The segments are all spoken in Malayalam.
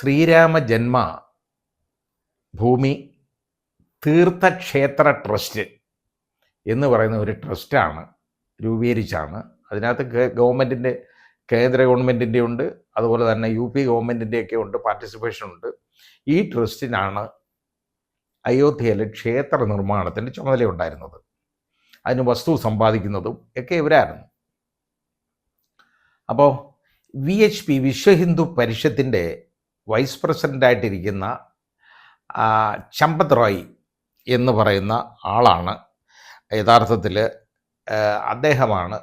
ശ്രീരാമ ജന്മ ഭൂമി തീർത്ഥക്ഷേത്ര ട്രസ്റ്റ് എന്ന് പറയുന്ന ഒരു ട്രസ്റ്റാണ് രൂപീകരിച്ചാണ്. അതിനകത്ത് ഗവൺമെൻറ്റിൻ്റെ, കേന്ദ്ര ഗവൺമെൻറ്റിൻ്റെ ഉണ്ട്, അതുപോലെ തന്നെ UP ഗവൺമെൻറ്റിൻ്റെയൊക്കെ ഉണ്ട്, പാർട്ടിസിപ്പേഷൻ ഉണ്ട്. ഈ ട്രസ്റ്റിനാണ് അയോധ്യയിലെ ക്ഷേത്ര നിർമ്മാണത്തിൻ്റെ ചുമതലയുണ്ടായിരുന്നത്. അതിന് വസ്തു സമ്പാദിക്കുന്നതും ഒക്കെ ഇവരായിരുന്നു. അപ്പോൾ VHP വിശ്വ ഹിന്ദു പരിഷത്തിൻ്റെ വൈസ് പ്രസിഡൻ്റായിട്ടിരിക്കുന്ന ചമ്പത് റോയ് എന്ന് പറയുന്ന ആളാണ് യഥാർത്ഥത്തിൽ. അദ്ദേഹമാണ്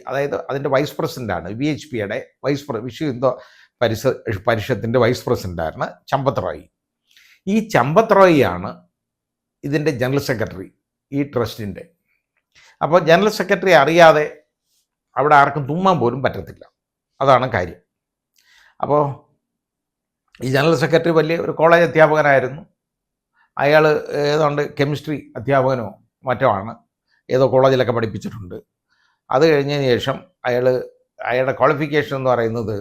അതായത് അതിൻ്റെ വൈസ് പ്രസിഡൻ്റാണ്. VHPയുടെ വിശ്വ ഹിന്ദു പരിഷത്തിൻ്റെ വൈസ് പ്രസിഡൻ്റായിരുന്നു ചമ്പത് റോയ്. ഈ ചമ്പത് റോയിയാണ് ഇതിൻ്റെ ജനറൽ സെക്രട്ടറി, ഈ ട്രസ്റ്റിൻ്റെ. അപ്പോൾ ജനറൽ സെക്രട്ടറി അറിയാതെ അവിടെ ആർക്കും തുമ്മാൻ പോലും പറ്റത്തില്ല, അതാണ് കാര്യം. അപ്പോൾ ഈ ജനറൽ സെക്രട്ടറി വലിയ ഒരു കോളേജ് അധ്യാപകനായിരുന്നു. അയാൾ ഏതാണ്ട് കെമിസ്ട്രി അധ്യാപകനോ മറ്റോ ആണ്, ഏതോ കോളേജിലൊക്കെ പഠിപ്പിച്ചിട്ടുണ്ട്. അത് കഴിഞ്ഞതിന് ശേഷം അയാളുടെ ക്വാളിഫിക്കേഷൻ എന്ന് പറയുന്നത്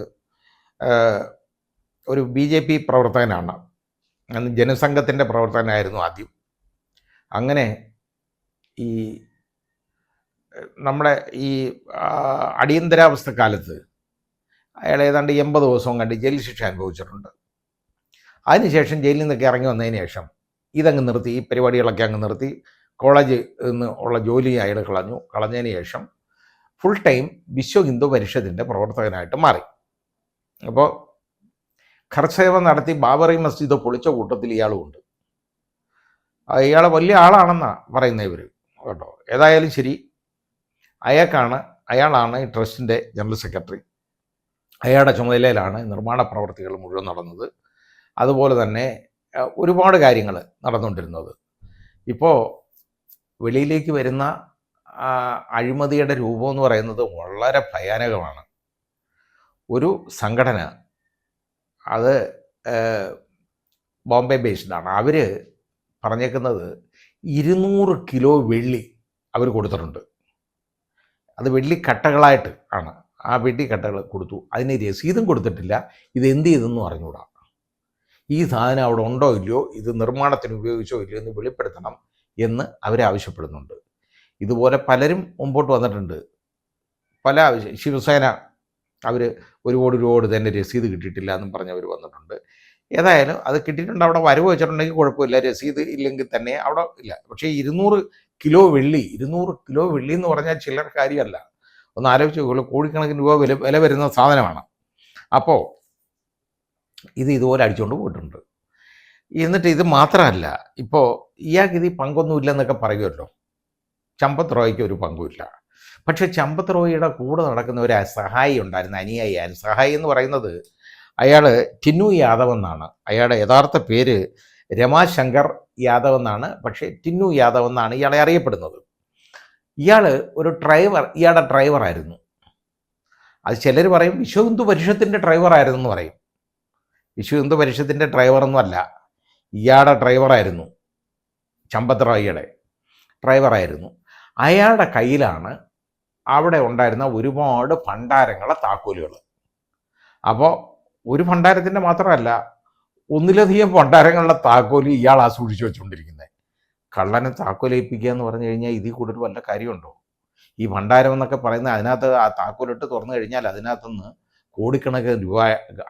ഒരു BJP പ്രവർത്തകനാണ്. അന്ന് ജനസംഘത്തിൻ്റെ പ്രവർത്തകനായിരുന്നു ആദ്യം. അങ്ങനെ ഈ നമ്മുടെ ഈ അടിയന്തരാവസ്ഥ കാലത്ത് അയാൾ ഏതാണ്ട് 80 ദിവസവും കണ്ട് ജയിൽ ശിക്ഷ അനുഭവിച്ചിട്ടുണ്ട്. അതിനുശേഷം ജയിലിൽ നിന്നൊക്കെ ഇറങ്ങി വന്നതിന് ശേഷം ഇതങ്ങ് നിർത്തി, ഈ പരിപാടികളൊക്കെ അങ്ങ് നിർത്തി. കോളേജിൽ നിന്ന് ഉള്ള ജോലി അയാൾ കളഞ്ഞതിന് ശേഷം ഫുൾ ടൈം വിശ്വ ഹിന്ദു പരിഷത്തിൻ്റെ പ്രവർത്തകനായിട്ട് മാറി. അപ്പോൾ ഖർസേവ നടത്തി ബാബറി മസ്ജിദ് പൊളിച്ച കൂട്ടത്തിൽ ഇയാളുമുണ്ട്. ഇയാൾ വലിയ ആളാണെന്നാണ് പറയുന്നത് ഇവർ കേട്ടോ. ഏതായാലും ശരി, അയാളാണ് ഈ ട്രസ്റ്റിൻ്റെ ജനറൽ സെക്രട്ടറി. അയാളുടെ ചുമതലയിലാണ് നിർമ്മാണ പ്രവർത്തികൾ മുഴുവൻ നടന്നത്. അതുപോലെ തന്നെ ഒരുപാട് കാര്യങ്ങൾ നടന്നുകൊണ്ടിരുന്നത്. ഇപ്പോൾ വെളിയിലേക്ക് വരുന്ന അഴിമതിയുടെ രൂപം എന്ന് പറയുന്നത് വളരെ ഭയാനകമാണ്. ഒരു സംഘടന, അത് ബോംബെ ബേസ്ഡാണ്. അവർ പറഞ്ഞേക്കുന്നത് 200 കിലോ വെള്ളി അവർ കൊടുത്തിട്ടുണ്ട്. അത് വെള്ളിക്കട്ടകളായിട്ട് ആണ്. ആ വെള്ളിക്കട്ടകൾ കൊടുത്തു, അതിന് രസീതും കൊടുത്തിട്ടില്ല. ഇത് എന്ത് ചെയ്തെന്നും അറിഞ്ഞുകൂടാ. ഈ സാധനം അവിടെ ഉണ്ടോ ഇല്ലയോ, ഇത് നിർമ്മാണത്തിന് ഉപയോഗിച്ചോ ഇല്ലയോ എന്ന് വെളിപ്പെടുത്തണം എന്ന് അവരാവശ്യപ്പെടുന്നുണ്ട്. ഇതുപോലെ പലരും മുമ്പോട്ട് വന്നിട്ടുണ്ട്. ശിവസേന അവർ 1 കോടി രൂപ തന്നെ രസീത് കിട്ടിയിട്ടില്ല എന്നും പറഞ്ഞവർ വന്നിട്ടുണ്ട്. ഏതായാലും അത് കിട്ടിയിട്ടുണ്ട്, അവിടെ വരവ് വെച്ചിട്ടുണ്ടെങ്കിൽ കുഴപ്പമില്ല, രസീത് ഇല്ലെങ്കിൽ തന്നെ അവിടെ ഇല്ല. പക്ഷേ 200 കിലോ വെള്ളി എന്ന് പറഞ്ഞാൽ ചില്ലറ കാര്യമല്ല. ഒന്ന് ആലോചിച്ച് നോക്കുള്ളൂ, കോടിക്കണക്കിന് രൂപ വില വരുന്ന സാധനമാണ്. അപ്പോൾ ഇതുപോലെ അടിച്ചുകൊണ്ട് പോയിട്ടുണ്ട്. എന്നിട്ട് ഇത് മാത്രമല്ല, ഇപ്പോൾ ഇയാൾക്ക് ഇത് പങ്കൊന്നുമില്ലെന്നൊക്കെ പറയുമല്ലോ. ചമ്പത് റോയ്ക്ക് ഒരു പങ്കുമില്ല. പക്ഷേ ചമ്പത് റോയിയുടെ കൂടെ നടക്കുന്ന ഒരു സഹായി ഉണ്ടായിരുന്നു, അനുയായി. സഹായി എന്ന് പറയുന്നത് അയാൾ ടിന്നു യാദവ് എന്നാണ്. അയാളുടെ യഥാർത്ഥ പേര് രമാശങ്കർ യാദവ് എന്നാണ്. പക്ഷേ ടിന്നു യാദവ് എന്നാണ് ഇയാളെ അറിയപ്പെടുന്നത്. ഇയാളുടെ ഡ്രൈവറായിരുന്നു. അത് ചിലർ പറയും വിശ്വ ഹിന്ദു പരിഷത്തിൻ്റെ ഡ്രൈവറായിരുന്നു എന്ന് പറയും. വിശ്വ ഹിന്ദു പരിഷത്തിൻ്റെ ഡ്രൈവറൊന്നുമല്ല, ഇയാളുടെ ഡ്രൈവറായിരുന്നു. ചമ്പത് റോയിയുടെ ഡ്രൈവറായിരുന്നു. അയാളുടെ കയ്യിലാണ് അവിടെ ഉണ്ടായിരുന്ന ഒരുപാട് ഭണ്ഡാരങ്ങളെ താക്കോലുകൾ. അപ്പോൾ ഒരു ഭണ്ഡാരത്തിൻ്റെ മാത്രമല്ല, ഒന്നിലധികം ഭണ്ഡാരങ്ങളുടെ താക്കോല് ഇയാളാ സൂക്ഷിച്ചു വെച്ചുകൊണ്ടിരിക്കുന്നത്. കള്ളനെ താക്കോലേൽപ്പിക്കുക എന്ന് പറഞ്ഞു കഴിഞ്ഞാൽ ഇതിൽ കൂടുതൽ വല്ല കാര്യമുണ്ടോ? ഈ ഭണ്ഡാരം എന്നൊക്കെ പറയുന്നത്, അതിനകത്ത് ആ താക്കോലിട്ട് തുറന്നു കഴിഞ്ഞാൽ അതിനകത്തുനിന്ന് കോടിക്കണക്കിന് രൂപ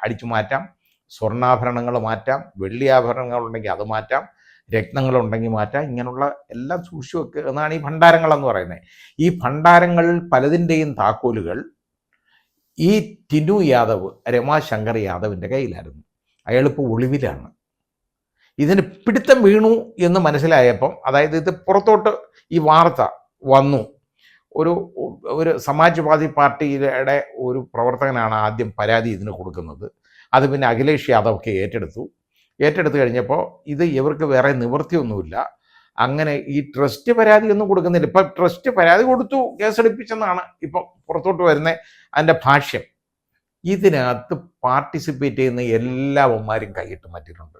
അടിച്ചു മാറ്റാം, സ്വർണ്ണാഭരണങ്ങൾ മാറ്റാം, വെള്ളിയാഭരണങ്ങളുണ്ടെങ്കിൽ അത് മാറ്റാം, രത്നങ്ങളുണ്ടെങ്കിൽ മാറ്റാം. ഇങ്ങനെയുള്ള എല്ലാം സൂക്ഷിച്ചു വെക്കുക എന്നാണ് ഈ ഭണ്ഡാരങ്ങളെന്ന് പറയുന്നത്. ഈ ഭണ്ഡാരങ്ങൾ പലതിൻ്റെയും താക്കോലുകൾ ഈ ടിന്നു യാദവ്, രമാശങ്കർ യാദവിൻ്റെ കയ്യിലായിരുന്നു. അയാളിപ്പോൾ ഒളിവിലാണ്. ഇതിന് പിടുത്തം വീണു എന്ന് മനസ്സിലായപ്പം, അതായത് ഇത് പുറത്തോട്ട് ഈ വാർത്ത വന്നു, ഒരു സമാജ്വാദി പാർട്ടിയുടെ ഒരു പ്രവർത്തകനാണ് ആദ്യം പരാതി ഇതിന് കൊടുക്കുന്നത്. അത് പിന്നെ അഖിലേഷ് യാദവൊക്കെ ഏറ്റെടുത്ത് കഴിഞ്ഞപ്പോൾ ഇത് ഇവർക്ക് വേറെ നിവൃത്തിയൊന്നുമില്ല. അങ്ങനെ ഈ ട്രസ്റ്റ് പരാതിയൊന്നും കൊടുക്കുന്നില്ല. ഇപ്പം ട്രസ്റ്റ് പരാതി കൊടുത്തു, കേസെടുപ്പിച്ചെന്നാണ് ഇപ്പം പുറത്തോട്ട് വരുന്ന അതിൻ്റെ ഭാഷ്യം. ഇതിനകത്ത് പാർട്ടിസിപ്പേറ്റ് ചെയ്യുന്ന എല്ലാവന്മാരും കൈയിട്ട് മാറ്റിയിട്ടുണ്ട്.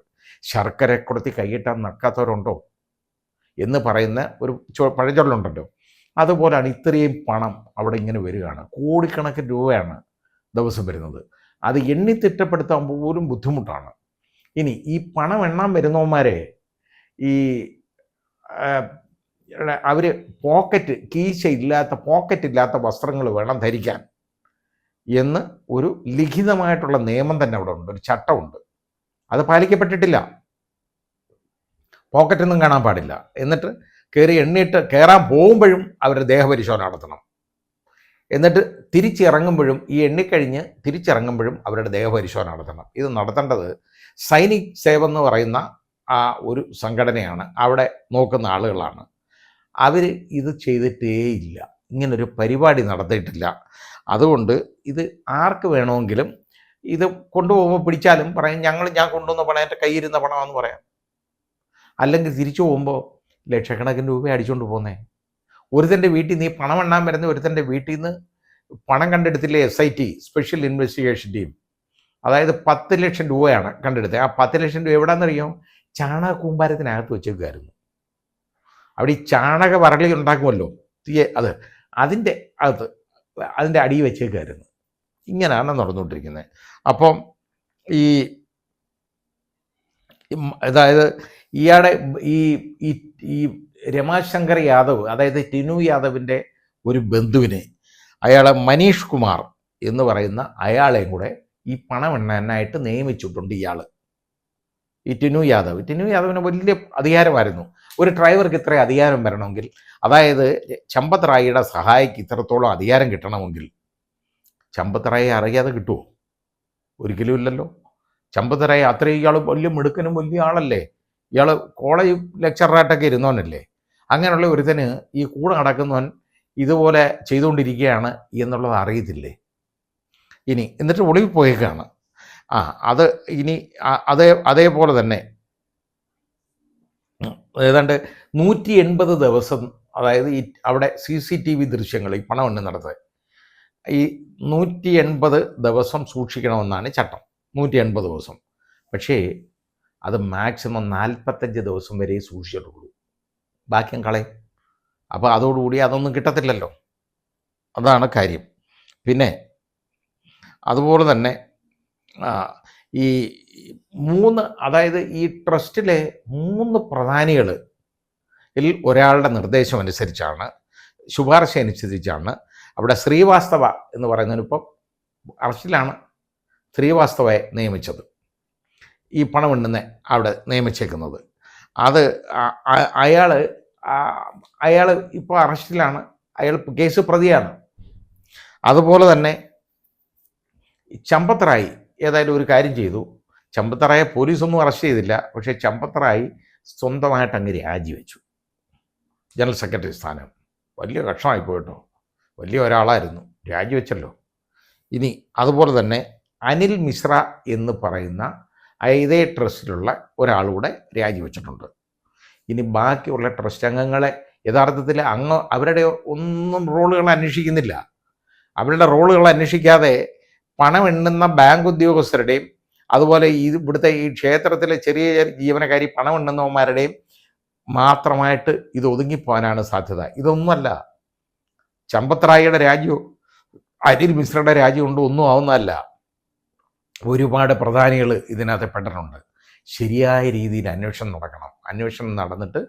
ശർക്കര കൊടുത്തി കൈയിട്ടാൻ നക്കാത്തവരുണ്ടോ എന്ന് പറയുന്ന ഒരു പഴഞ്ചൊല്ലുണ്ടല്ലോ. അതുപോലെയാണ് ഇത്രയും പണം അവിടെ ഇങ്ങനെ വരികയാണ്. കോടിക്കണക്കിന് രൂപയാണ് ദിവസം വരുന്നത്. അത് എണ്ണി തിട്ടപ്പെടുത്താൻ പോലും ബുദ്ധിമുട്ടാണ്. ഇനി ഈ പണം എണ്ണാൻ വരുന്നവന്മാരെ ഈ അവർ പോക്കറ്റില്ലാത്ത വസ്ത്രങ്ങൾ വേണം ധരിക്കാൻ എന്ന് ഒരു ലിഖിതമായിട്ടുള്ള നിയമം തന്നെ അവിടെ ഉണ്ട്, ഒരു ചട്ടമുണ്ട്. അത് പാലിക്കപ്പെട്ടിട്ടില്ല. പോക്കറ്റൊന്നും കാണാൻ പാടില്ല. എന്നിട്ട് എണ്ണിയിട്ട് കയറാൻ പോകുമ്പോഴും അവരുടെ ദേഹപരിശോധന നടത്തണം. എന്നിട്ട് തിരിച്ചിറങ്ങുമ്പോഴും ഈ എണ്ണിക്കഴിഞ്ഞ് തിരിച്ചിറങ്ങുമ്പോഴും അവരുടെ ദേഹപരിശോധന നടത്തണം. ഇത് നടത്തേണ്ടത് സൈനിക് സേവ എന്ന് പറയുന്ന ആ ഒരു സംഘടനയാണ്, അവിടെ നോക്കുന്ന ആളുകളാണ്. അവർ ഇത് ചെയ്തിട്ടേയില്ല, ഇങ്ങനൊരു പരിപാടി നടത്തിയിട്ടില്ല. അതുകൊണ്ട് ഇത് ആർക്ക് വേണമെങ്കിലും ഇത് കൊണ്ടുപോകുമ്പോൾ പിടിച്ചാലും പറയും ഞാൻ കൊണ്ടുവന്ന പണം എൻ്റെ കയ്യിരുന്ന പണമാണെന്ന് പറയാം. അല്ലെങ്കിൽ തിരിച്ചു പോകുമ്പോൾ ലക്ഷക്കണക്കിന് രൂപ അടിച്ചുകൊണ്ട് പോകുന്നേ. ഒരുത്തൻ്റെ വീട്ടിൽ നിന്ന് ഈ പണം എണ്ണാൻ വരുന്ന ഒരുത്തൻ്റെ വീട്ടിൽ നിന്ന് പണം കണ്ടെടുത്തില്ലേ SIT, സ്പെഷ്യൽ ഇൻവെസ്റ്റിഗേഷൻ ടീം. അതായത് 10 ലക്ഷം രൂപയാണ് കണ്ടെടുത്തത്. ആ 10 ലക്ഷം രൂപ എവിടെയാണെന്നറിയോ? ചാണക കൂമ്പാരത്തിനകത്ത് വെച്ചേക്കുമായിരുന്നു. അവിടെ ഈ ചാണക വരളി ഉണ്ടാക്കുമല്ലോ, അതിൻ്റെ അകത്ത് അതിൻ്റെ അടി വെച്ചേക്കുമായിരുന്നു. ഇങ്ങനെയാണ് നടന്നുകൊണ്ടിരിക്കുന്നത്. അപ്പം അതായത് ഇയാളുടെ ഈ രമാശങ്കർ യാദവ്, അതായത് ടിനു യാദവിൻ്റെ ഒരു ബന്ധുവിനെ, അയാളെ മനീഷ് കുമാർ എന്ന് പറയുന്ന അയാളെയും കൂടെ ഈ പണം എണ്ണാനായിട്ട് നിയമിച്ചിട്ടുണ്ട് ഇയാൾ. ഈ ടിനു യാദവിന് വലിയ അധികാരമായിരുന്നു. ഒരു ഡ്രൈവർക്ക് ഇത്ര അധികാരം വരണമെങ്കിൽ, അതായത് ചമ്പത് റായിയുടെ സഹായിക്ക് ഇത്രത്തോളം അധികാരം കിട്ടണമെങ്കിൽ ചമ്പത് റായി അറിയാതെ കിട്ടുമോ? ഒരിക്കലും ഇല്ലല്ലോ. ചമ്പത് റായി അത്രയും ഇയാൾ വലിയ മിടുക്കനും വലിയ ആളല്ലേ, ഇയാൾ കോളേജ് ലെക്ചറായിട്ടൊക്കെ ഇരുന്നവനല്ലേ. അങ്ങനെയുള്ള ഒരുത്തന് ഈ കൂടെ നടക്കുന്നവൻ ഇതുപോലെ ചെയ്തുകൊണ്ടിരിക്കുകയാണ് എന്നുള്ളത് അറിയത്തില്ലേ? എന്നിട്ട് ഒളിവിൽ പോയേക്കാണ്. അത് ഇനി അതേപോലെ തന്നെ ഏതാണ്ട് 180 ദിവസം, അതായത് അവിടെ CCTV ദൃശ്യങ്ങൾ, ഈ പണം എണ്ണി നടത്തുക, ഈ 180 ദിവസം സൂക്ഷിക്കണമെന്നാണ് ചട്ടം. 180 ദിവസം. പക്ഷേ അത് മാക്സിമം 45 ദിവസം വരെ സൂക്ഷിച്ചിട്ടുള്ളൂ. ബാക്കിയും കളയും. അപ്പോൾ അതോടുകൂടി അതൊന്നും കിട്ടത്തില്ലല്ലോ. അതാണ് കാര്യം. പിന്നെ അതുപോലെ തന്നെ ഈ 3, അതായത് ഈ ട്രസ്റ്റിലെ 3 പ്രധാനികളിൽ ഒരാളുടെ നിർദ്ദേശം അനുസരിച്ചാണ്, ശുപാർശ അനുസരിച്ചാണ് അവിടെ ശ്രീവാസ്തവ എന്ന് പറയുന്നതിനിപ്പം അറസ്റ്റിലാണ് ശ്രീവാസ്തവയെ നിയമിച്ചത്. ഈ പണം എണ്ണുന്ന അവിടെ നിയമിച്ചേക്കുന്നത്. അത് അയാൾ ഇപ്പോൾ അറസ്റ്റിലാണ്, അയാൾ കേസ് പ്രതിയാണ്. അതുപോലെ തന്നെ ചമ്പത് റായി ഏതായാലും ഒരു കാര്യം ചെയ്തു. ചമ്പത് റായെ പോലീസൊന്നും അറസ്റ്റ് ചെയ്തില്ല. പക്ഷേ ചമ്പത് റായി സ്വന്തമായിട്ട് അങ്ങ് രാജിവെച്ചു ജനറൽ സെക്രട്ടറി സ്ഥാനം. വലിയ കഷ്ടമായി പോയിട്ടോ, വലിയ ഒരാളായിരുന്നു, രാജിവെച്ചല്ലോ. അതുപോലെ തന്നെ അനിൽ മിശ്ര എന്ന് പറയുന്ന ഇതേ ട്രസ്റ്റിലുള്ള ഒരാളൂടെ രാജിവെച്ചിട്ടുണ്ട്. ബാക്കിയുള്ള ട്രസ്റ്റ് അംഗങ്ങളെ യഥാർത്ഥത്തിൽ അവരുടെ ഒന്നും റോളുകൾ അന്വേഷിക്കുന്നില്ല. അവരുടെ റോളുകൾ അന്വേഷിക്കാതെ പണം എണ്ണുന്ന ബാങ്ക് ഉദ്യോഗസ്ഥരുടെയും അതുപോലെ ഇവിടുത്തെ ഈ ക്ഷേത്രത്തിലെ ചെറിയ ജീവനക്കാരി പണം എണ്ണുന്നവന്മാരുടെയും മാത്രമായിട്ട് ഇത് ഒതുങ്ങിപ്പോകാനാണ് സാധ്യത. ഇതൊന്നുമല്ല. ചമ്പത് റായിയുടെ രാജ്യവും അനിൽ മിശ്രയുടെ രാജ്യം കൊണ്ട് ഒന്നും ആവുന്നതല്ല. ഒരുപാട് പ്രധാനികൾ ഇതിനകത്ത് പെട്ടിട്ടുണ്ട്. ശരിയായ രീതിയിൽ അന്വേഷണം നടക്കണം. അന്വേഷണം നടന്നിട്ട്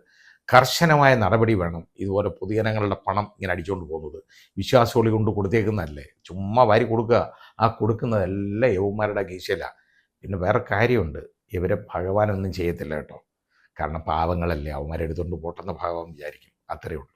കർശനമായ നടപടി വേണം. ഇതുപോലെ പൊതുജനങ്ങളുടെ പണം ഇങ്ങനെ അടിച്ചുകൊണ്ട് പോകുന്നത് വിശ്വാസോളി കൊണ്ട് കൊടുത്തേക്കുന്നതല്ലേ, ചുമ്മാ വാരി കൊടുക്കുക. ആ കൊടുക്കുന്നതെല്ലാം യവന്മാരുടെ കീശയിലാണ്. പിന്നെ വേറെ കാര്യമുണ്ട്, ഇവരെ ഭഗവാനൊന്നും ചെയ്യത്തില്ല കേട്ടോ. കാരണം പാവങ്ങളല്ലേ, അവന്മാരെടുത്തുകൊണ്ട് പോട്ടെന്ന് ഭഗവാൻ വിചാരിക്കും. അത്രയേ ഉള്ളൂ.